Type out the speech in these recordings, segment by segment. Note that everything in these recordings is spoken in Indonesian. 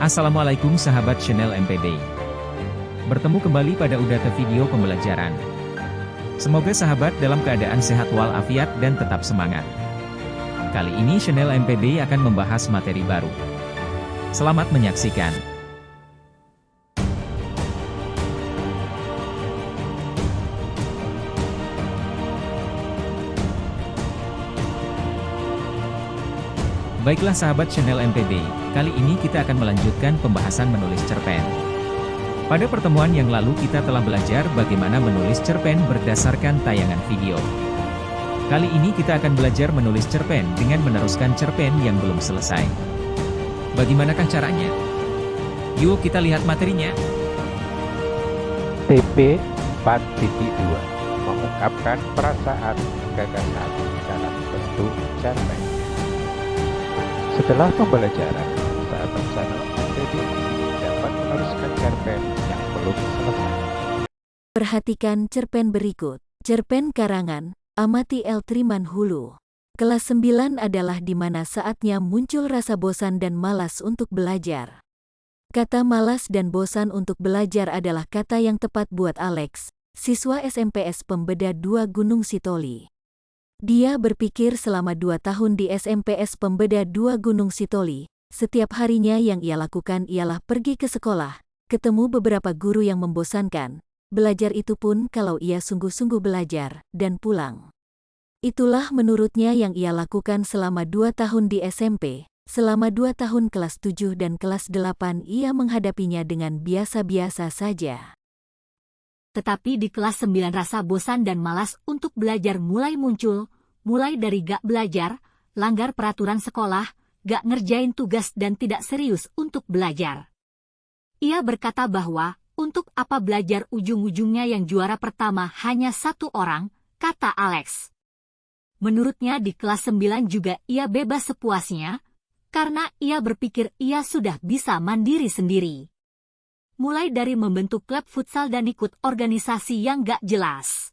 Assalamualaikum sahabat channel MPB. Bertemu kembali pada Udata Video Pembelajaran. Semoga sahabat dalam keadaan sehat walafiat dan tetap semangat. Kali ini channel MPB akan membahas materi baru. Selamat menyaksikan. Baiklah sahabat channel MPB, kali ini kita akan melanjutkan pembahasan menulis cerpen. Pada pertemuan yang lalu kita telah belajar bagaimana menulis cerpen berdasarkan tayangan video. Kali ini kita akan belajar menulis cerpen dengan meneruskan cerpen yang belum selesai. Bagaimanakah caranya? Yuk kita lihat materinya. TP 4.2 mengungkapkan perasaan gagasan dalam bentuk cerpen. Setelah pembelajaran, sahabat channel MPB dapat meneruskan cerpen yang belum selesai. Perhatikan cerpen berikut. Cerpen karangan Amati L. Trimanhulu. Kelas 9 adalah di mana saatnya muncul rasa bosan dan malas untuk belajar. Kata malas dan bosan untuk belajar adalah kata yang tepat buat Alex, siswa SMPS Pembeda 2 Gunung Sitoli. Dia berpikir selama 2 tahun di SMPS Pembeda 2 Gunung Sitoli, setiap harinya yang ia lakukan ialah pergi ke sekolah, ketemu beberapa guru yang membosankan, belajar itu pun kalau ia sungguh-sungguh belajar, dan pulang. Itulah menurutnya yang ia lakukan selama 2 tahun di SMP. Selama 2 tahun kelas 7 dan kelas 8 ia menghadapinya dengan biasa-biasa saja. Tetapi di kelas 9 rasa bosan dan malas untuk belajar mulai muncul, mulai dari gak belajar, langgar peraturan sekolah, gak ngerjain tugas dan tidak serius untuk belajar. Ia berkata bahwa, untuk apa belajar ujung-ujungnya yang juara pertama hanya 1 orang, kata Alex. Menurutnya di kelas 9 juga ia bebas sepuasnya, karena ia berpikir ia sudah bisa mandiri sendiri. Mulai dari membentuk klub futsal dan ikut organisasi yang gak jelas.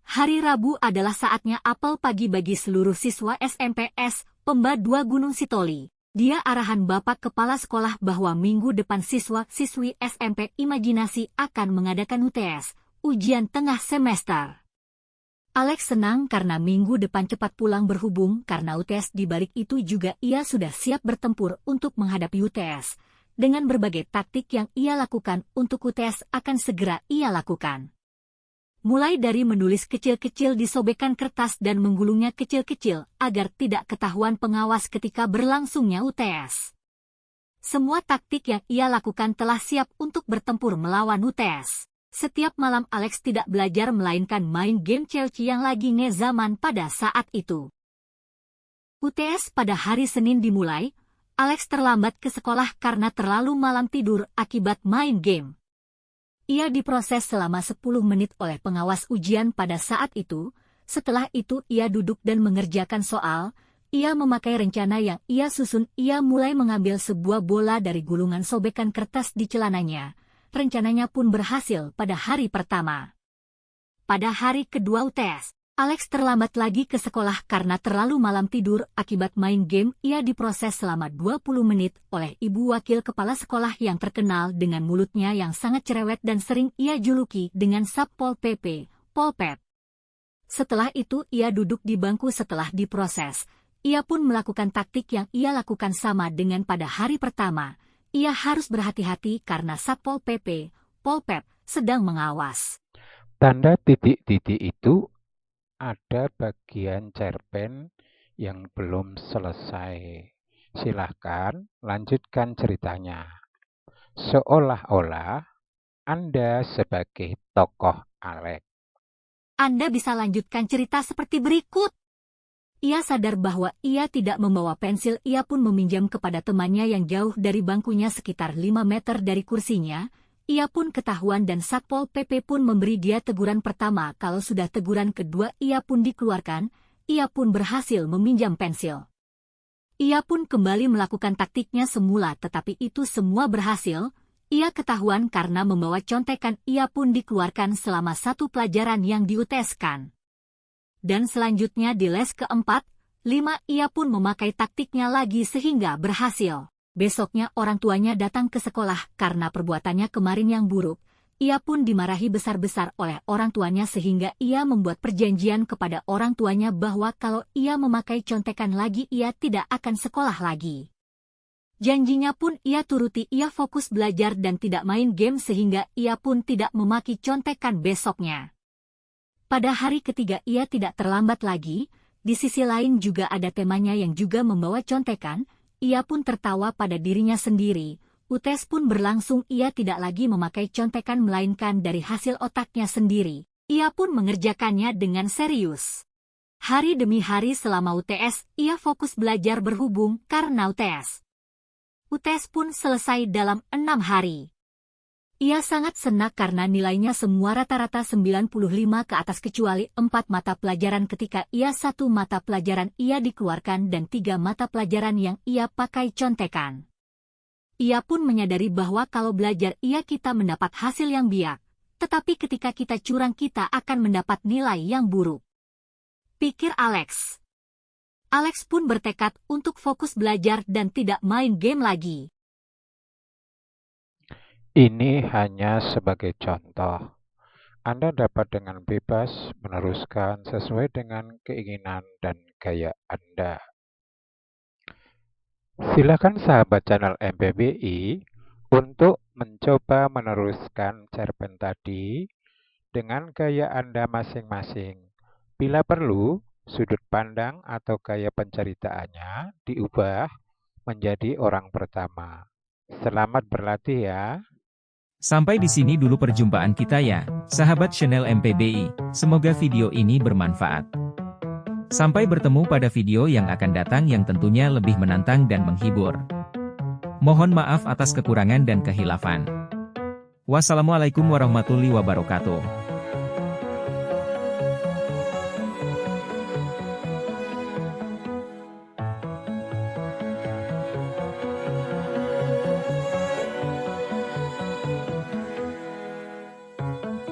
Hari Rabu adalah saatnya apel pagi bagi seluruh siswa SMPS Pemba 2 Gunung Sitoli. Dia arahan Bapak Kepala Sekolah bahwa minggu depan siswa-siswi SMP Imajinasi akan mengadakan UTS, ujian tengah semester. Alex senang karena minggu depan cepat pulang berhubung karena UTS di balik itu juga ia sudah siap bertempur untuk menghadapi UTS. Dengan berbagai taktik yang ia lakukan untuk UTS akan segera ia lakukan. Mulai dari menulis kecil-kecil di sobekan kertas dan menggulungnya kecil-kecil agar tidak ketahuan pengawas ketika berlangsungnya UTS. Semua taktik yang ia lakukan telah siap untuk bertempur melawan UTS. Setiap malam Alex tidak belajar melainkan main game Chelsea yang lagi ngezaman pada saat itu. UTS pada hari Senin dimulai. Alex terlambat ke sekolah karena terlalu malam tidur akibat main game. Ia diproses selama 10 menit oleh pengawas ujian pada saat itu. Setelah itu ia duduk dan mengerjakan soal. Ia memakai rencana yang ia susun. Ia mulai mengambil sebuah bola dari gulungan sobekan kertas di celananya. Rencananya pun berhasil pada hari pertama. Pada hari kedua UTS, Alex terlambat lagi ke sekolah karena terlalu malam tidur akibat main game. Ia diproses selama 20 menit oleh ibu wakil kepala sekolah yang terkenal dengan mulutnya yang sangat cerewet dan sering ia juluki dengan Satpol PP, Polpet. Setelah itu ia duduk di bangku setelah diproses. Ia pun melakukan taktik yang ia lakukan sama dengan pada hari pertama. Ia harus berhati-hati karena Satpol PP, Polpet sedang mengawas. Tanda titik-titik itu ada bagian cerpen yang belum selesai. Silahkan lanjutkan ceritanya. Seolah-olah Anda sebagai tokoh Alex. Anda bisa lanjutkan cerita seperti berikut. Ia sadar bahwa ia tidak membawa pensil. Ia pun meminjam kepada temannya yang jauh dari bangkunya sekitar 5 meter dari kursinya. Ia pun ketahuan dan Satpol PP pun memberi dia teguran pertama. Kalau sudah teguran kedua ia pun dikeluarkan. Ia pun berhasil meminjam pensil. Ia pun kembali melakukan taktiknya semula tetapi itu semua berhasil. Ia ketahuan karena membawa contekan. Ia pun dikeluarkan selama 1 pelajaran yang diuteskan. Dan selanjutnya di les keempat, 5 ia pun memakai taktiknya lagi sehingga berhasil. Besoknya orang tuanya datang ke sekolah karena perbuatannya kemarin yang buruk. Ia pun dimarahi besar-besar oleh orang tuanya sehingga ia membuat perjanjian kepada orang tuanya bahwa kalau ia memakai contekan lagi ia tidak akan sekolah lagi. Janjinya pun ia turuti, ia fokus belajar dan tidak main game sehingga ia pun tidak memakai contekan besoknya. Pada hari ketiga ia tidak terlambat lagi, di sisi lain juga ada temannya yang juga membawa contekan, ia pun tertawa pada dirinya sendiri. UTS pun berlangsung, ia tidak lagi memakai contekan melainkan dari hasil otaknya sendiri. Ia pun mengerjakannya dengan serius. Hari demi hari selama UTS, ia fokus belajar berhubung karena UTS. UTS pun selesai dalam 6 hari. Ia sangat senang karena nilainya semua rata-rata 95 ke atas kecuali 4 mata pelajaran ketika ia 1 mata pelajaran ia dikeluarkan dan 3 mata pelajaran yang ia pakai contekan. Ia pun menyadari bahwa kalau belajar kita mendapat hasil yang biak, tetapi ketika kita curang kita akan mendapat nilai yang buruk. Pikir Alex. Alex pun bertekad untuk fokus belajar dan tidak main game lagi. Ini hanya sebagai contoh. Anda dapat dengan bebas meneruskan sesuai dengan keinginan dan gaya Anda. Silakan sahabat channel MPBI untuk mencoba meneruskan cerpen tadi dengan gaya Anda masing-masing. Bila perlu, sudut pandang atau gaya penceritaannya diubah menjadi orang pertama. Selamat berlatih ya. Sampai di sini dulu perjumpaan kita ya, sahabat channel MPBI. Semoga video ini bermanfaat. Sampai bertemu pada video yang akan datang yang tentunya lebih menantang dan menghibur. Mohon maaf atas kekurangan dan kehilafan. Wassalamualaikum warahmatullahi wabarakatuh.